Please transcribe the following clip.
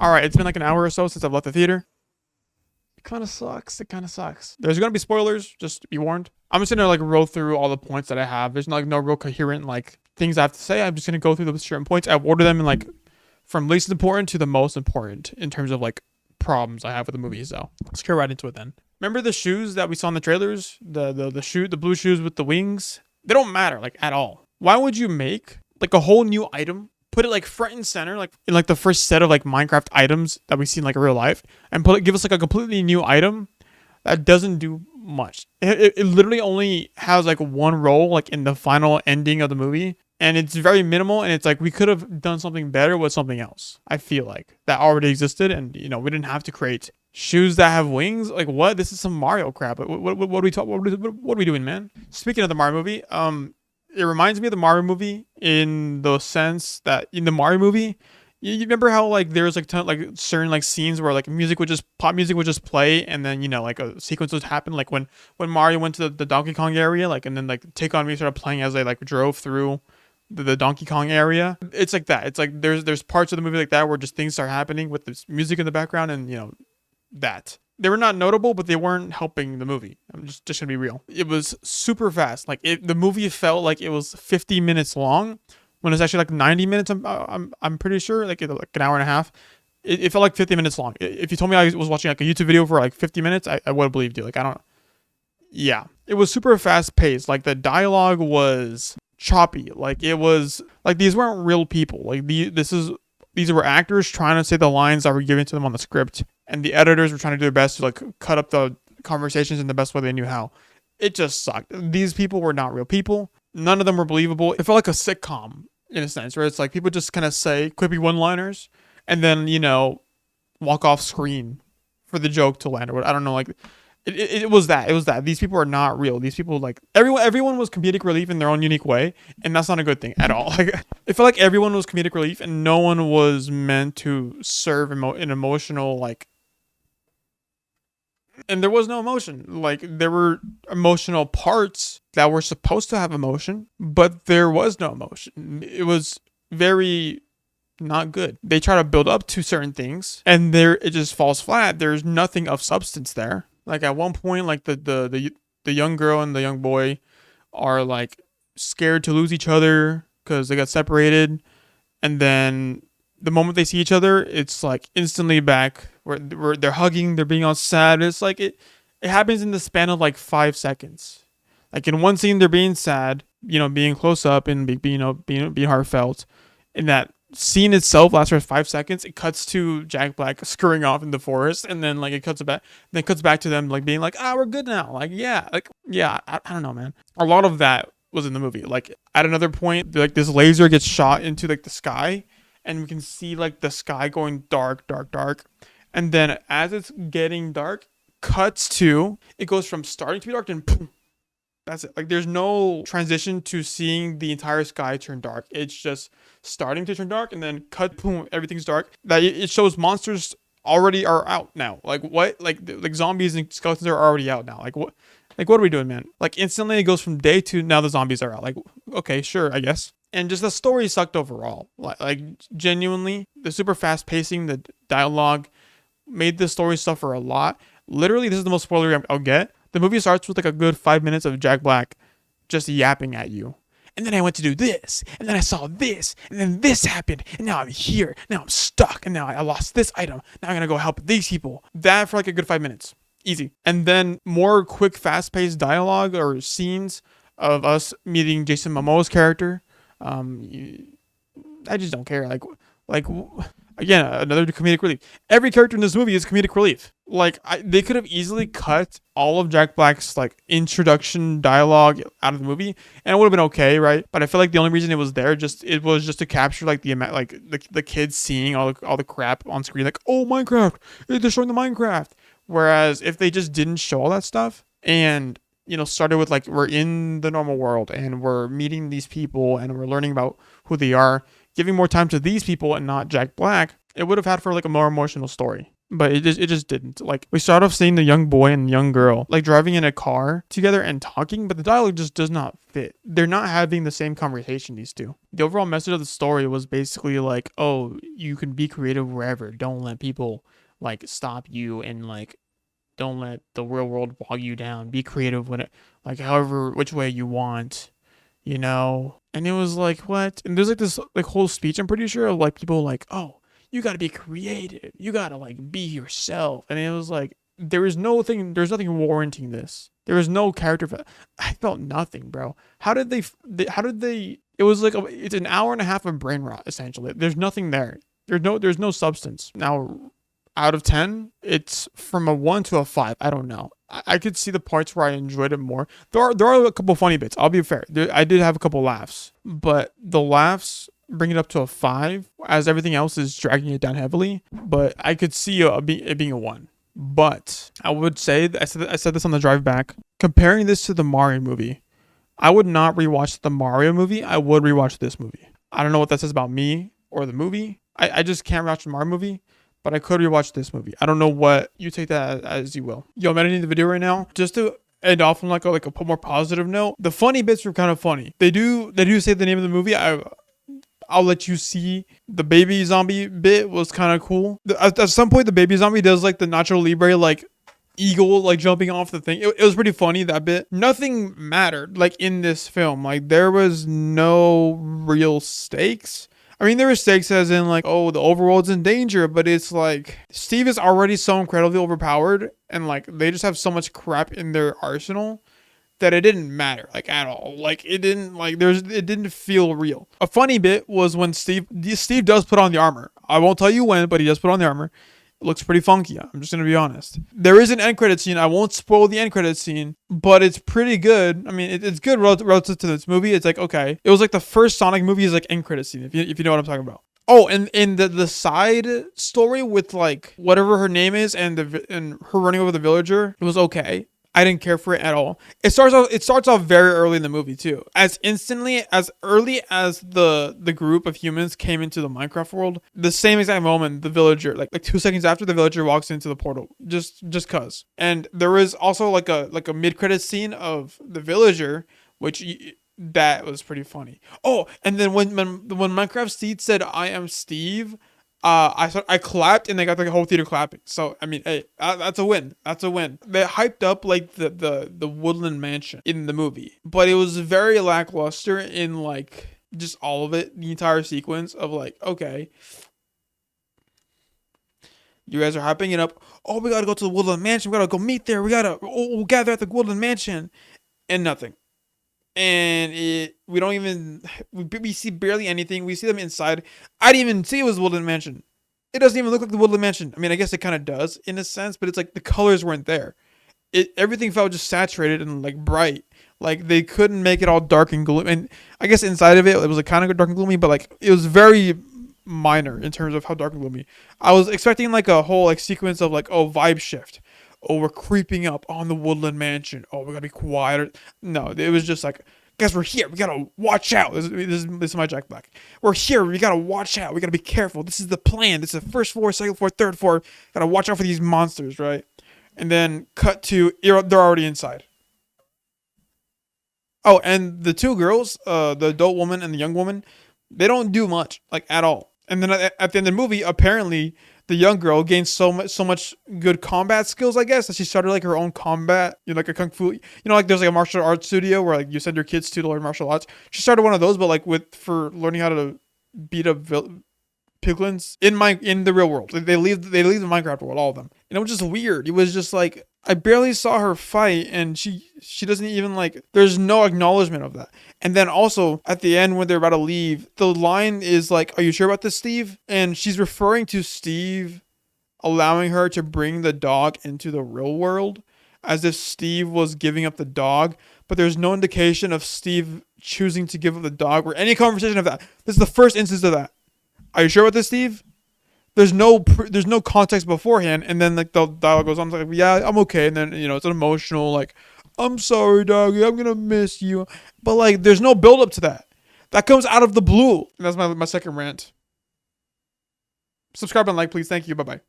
All right, it's been like an hour or so since I've left the theater. It kind of sucks. It kind of sucks. There's gonna be spoilers. Just be warned. I'm just gonna like roll through all the points that I have. There's like no real coherent like things I have to say. I'm just gonna go through the certain points. I order them in like from least important to the most important in terms of like problems I have with the movie. So let's get right into it then. Remember the shoes that we saw in the trailers? The blue shoes with the wings? They don't matter like at all. Why would you make like a whole new item, put it like front and center, like in like the first set of like Minecraft items that we see in like real life, and give us like a completely new item that doesn't do much. It literally only has like one role like in the final ending of the movie, and it's very minimal, and it's like we could have done something better with something else. I feel like that already existed, and you know we didn't have to create shoes that have wings. Like what? This is some Mario crap. What are we talking? What are we doing, man? Speaking of the Mario movie, it reminds me of the Mario movie in the sense that in the Mario movie, you remember how like there's like like certain like scenes where like pop music would just play, and then you know like a sequence would happen, like when Mario went to the Donkey Kong area, like, and then like Take On Me started playing as they like drove through the Donkey Kong area. It's like that. It's like there's parts of the movie like that where just things start happening with this music in the background, and you know that they were not notable, but they weren't helping the movie. I'm just gonna be real. It was super fast. Like the movie felt like it was 50 minutes long when it's actually like 90 minutes. I'm pretty sure like an hour and a half. It felt like 50 minutes long. If you told me I was watching like a YouTube video for like 50 minutes, I would have believed you. Like I don't. Yeah, it was super fast paced. Like the dialogue was choppy. Like it was like these weren't real people. Like these were actors trying to say the lines that were given to them on the script, and the editors were trying to do their best to like cut up the conversations in the best way they knew how. It just sucked. These people were not real people. None of them were believable. It felt like a sitcom in a sense, where it's like people just kind of say quippy one-liners and then, you know, walk off screen for the joke to land or what. I don't know. Like it was that. It was that. These people are not real. These people, like everyone was comedic relief in their own unique way, and that's not a good thing at all. Like it felt like everyone was comedic relief, and no one was meant to serve an emotional like. And there was no emotion. Like there were emotional parts that were supposed to have emotion, but there was no emotion. It was very not good. They try to build up to certain things, and it just falls flat. There's nothing of substance there. Like at one point, like the young girl and the young boy are like scared to lose each other because they got separated, and then the moment they see each other, it's like instantly back where they're hugging, they're being all sad. It's like it happens in the span of like 5 seconds. Like in one scene, they're being sad, you know, being close up and being heartfelt. In that scene itself lasts for 5 seconds. It cuts to Jack Black scurrying off in the forest, and then like it cuts back to them like being like, we're good now. Like yeah, I don't know, man. A lot of that was in the movie. Like at another point, like this laser gets shot into like the sky, and we can see like the sky going dark, and then as it's getting dark, cuts to it goes from starting to be dark and boom. That's it. Like there's no transition to seeing the entire sky turn dark. It's just starting to turn dark and then cut, boom, everything's dark. That it shows monsters already are out now. Like what? Like zombies and skeletons are already out now. Like what? Like what are we doing, man? Like instantly it goes from day to now the zombies are out. Like okay, sure, I guess. And just the story sucked overall. Like genuinely, the super fast pacing, the dialogue made the story suffer a lot. Literally, this is the most spoilery I'll get. The movie starts with like a good 5 minutes of Jack Black just yapping at you. And then I went to do this, and then I saw this, and then this happened, and now I'm here, now I'm stuck, and now I lost this item. Now I'm gonna go help these people. That for like a good 5 minutes. Easy. And then more quick, fast-paced dialogue or scenes of us meeting Jason Momoa's character. I just don't care. Like again, another comedic relief. Every character in this movie is comedic relief. Like they could have easily cut all of Jack Black's like introduction dialogue out of the movie, and it would have been okay, right? But I feel like the only reason it was there it was just to capture like the kids seeing all the crap on screen, like oh Minecraft, they're showing the Minecraft. Whereas if they just didn't show all that stuff and you know started with like we're in the normal world and we're meeting these people and we're learning about who they are, giving more time to these people and not Jack Black, it would have had for like a more emotional story. But it just didn't. Like, we start off seeing the young boy and young girl like driving in a car together and talking, but the dialogue just does not fit. They're not having the same conversation, these two. The overall message of the story was basically like, oh, you can be creative wherever. Don't let people like stop you, and like don't let the real world bog you down. Be creative when it, like, however which way you want, you know. And it was like, what? And there's like this like whole speech, I'm pretty sure, of like people like, oh, you gotta be creative, you gotta like be yourself. And it was like, there's nothing warranting this. There was no character. I felt nothing, bro. How did they? It was like it's an hour and a half of brain rot essentially. There's nothing there. There's no substance. Now, out of 10, it's from a 1 to a 5. I don't know. I could see the parts where I enjoyed it more. There are a couple funny bits. I'll be fair. I did have a couple laughs, but the laughs bring it up to a 5, as everything else is dragging it down heavily. But I could see it being a 1. But I would say, I said this on the drive back, comparing this to the Mario movie, I would not rewatch the Mario movie. I would rewatch this movie. I don't know what that says about me or the movie. I just can't watch the Mario movie, but I could rewatch this movie. I don't know what you take that as you will. Yo, I'm editing the video right now just to end off on like a more positive note. The funny bits were kind of funny. They do say the name of the movie. I'll let you see. The baby zombie bit was kind of cool. At some point, the baby zombie does like the Nacho Libre like eagle like jumping off the thing. It was pretty funny, that bit. Nothing mattered like in this film. Like, there was no real stakes. I mean, there were stakes as in like, oh, the overworld's in danger, but it's like Steve is already so incredibly overpowered, and like they just have so much crap in their arsenal that it didn't matter like at all. Like, it didn't feel real. A funny bit was when Steve does put on the armor. I won't tell you when, but he does put on the armor. It looks pretty funky. I'm just gonna be honest. There is an end credit scene. I won't spoil the end credit scene, but it's pretty good. I mean, it's good relative to this movie. It's like, okay, it was like the first Sonic movie is like end credit scene. If you know what I'm talking about. Oh, and in the side story with like whatever her name is and her running over the villager, it was okay. I didn't care for it at all. It starts off very early in the movie too. As early as the group of humans came into the Minecraft world, the same exact moment the villager, like 2 seconds after, the villager walks into the portal, just cuz. And there was also like a mid-credit scene of the villager, which that was pretty funny. Oh, and then when Minecraft Steve said, "I am Steve," I clapped, and they got the whole theater clapping. So I mean, hey, that's a win. That's a win. They hyped up like the woodland mansion in the movie, but it was very lackluster in like just all of it. The entire sequence of like, okay, you guys are hyping it up. Oh, we gotta go to the woodland mansion. We gotta go meet there. We'll gather at the woodland mansion, and nothing. And we see barely anything. We see them inside. I didn't even see it was Woodland Mansion. It doesn't even look like the Woodland Mansion. I mean, I guess it kind of does in a sense, but it's like the colors weren't there. Everything felt just saturated and like bright. Like, they couldn't make it all dark and gloomy. And I guess inside of it was like kind of dark and gloomy, but like it was very minor in terms of how dark and gloomy. I was expecting like a whole like sequence of like, oh, vibe shift. Oh, we're creeping up on the Woodland Mansion. Oh, we gotta be quiet. No, it was just like, guys, we're here. We gotta watch out. This is my Jack Black. We're here. We gotta watch out. We gotta be careful. This is the plan. This is the first floor, second floor, third floor. Gotta watch out for these monsters, right? And then cut to, they're already inside. Oh, and the two girls, the adult woman and the young woman, they don't do much, like, at all. And then at the end of the movie, apparently the young girl gained so much good combat skills, I guess, that she started like her own combat, like a kung fu, like there's like a martial arts studio where like you send your kids to learn martial arts. She started one of those, but like for learning how to beat up piglins in the real world. They leave the Minecraft world, all of them, and it was just weird. It was just like, I barely saw her fight, and she doesn't even like, there's no acknowledgement of that. And then also at the end when they're about to leave, the line is like, "Are you sure about this, Steve?" And she's referring to Steve allowing her to bring the dog into the real world, as if Steve was giving up the dog, but there's no indication of Steve choosing to give up the dog or any conversation of that. This is the first instance of that. "Are you sure about this, Steve?" There's no context beforehand, and then like the dialogue goes on, like, "Yeah, I'm okay," and then it's an emotional like, "I'm sorry, doggy, I'm gonna miss you," but like there's no build up to that. That comes out of the blue. And that's my second rant. Subscribe and like, please. Thank you. Bye bye.